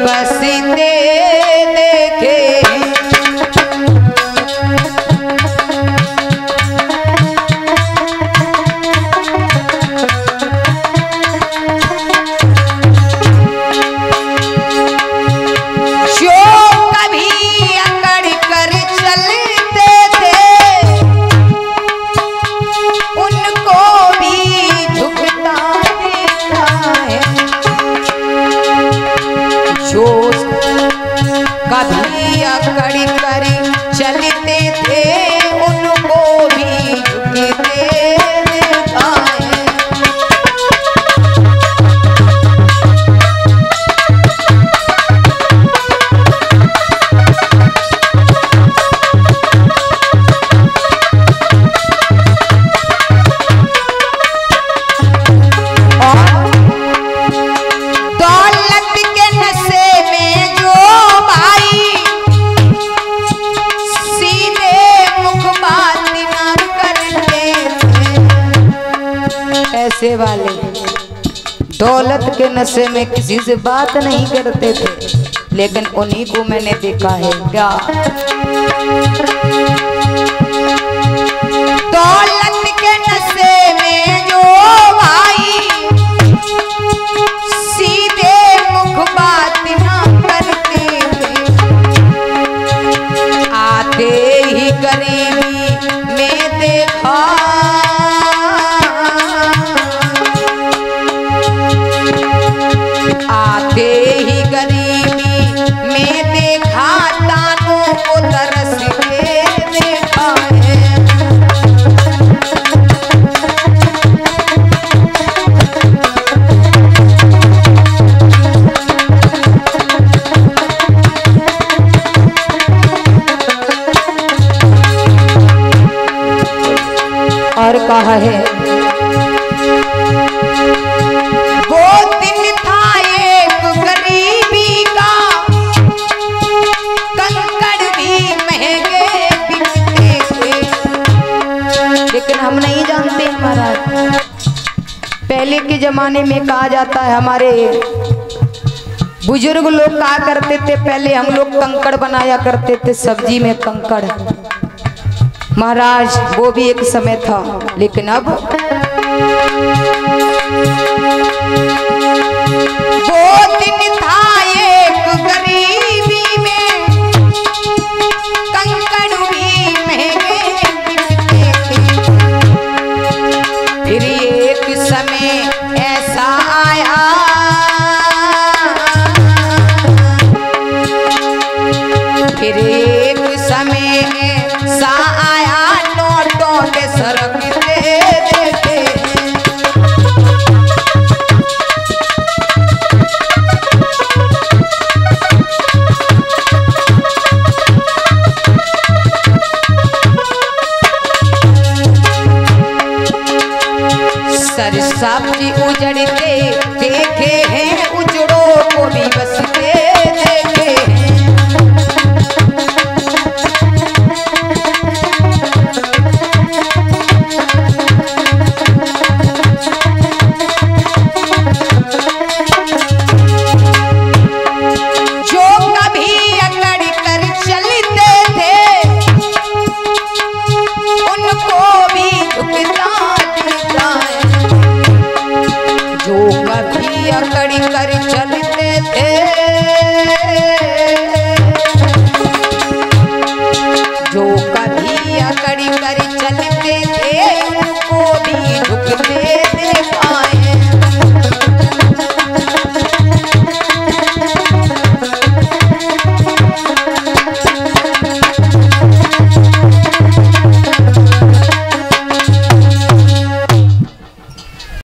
बसते देखे। कभी अकड़ कर चलते थे उनको भी झुकते देखा है। पैसे वाले दौलत के नशे में किसी से बात नहीं करते थे, लेकिन उन्हीं को मैंने देखा है। क्या दौलत के नशे में जो भाई सीधे मुख बात ना करते थे, आते ही गरीबी में देखा आते ही गरीबी में देखा तानों को तरस के देखा है। और कहा है वो दिन था एक गरीबी का, कंकड़ भी महंगे बिकते थे। लेकिन हम नहीं जानते महाराज, पहले के जमाने में कहा जाता है हमारे बुजुर्ग लोग कहा करते थे, पहले हम लोग कंकड़ बनाया करते थे, सब्जी में कंकड़। महाराज वो भी एक समय था, लेकिन अब वो दिन था एक गरीबी में, कंकड़ भी महंगे बिकते थे। फिर एक समय ऐसा आया, फिर एक समय ऐसा आया, नोटों के सरकते देखे। सब्जी उजड़ते देखे हैं, उजड़ों को भी बसते देखे हैं। जो कभी अकड़ कर चलते थे उनको भी झुकता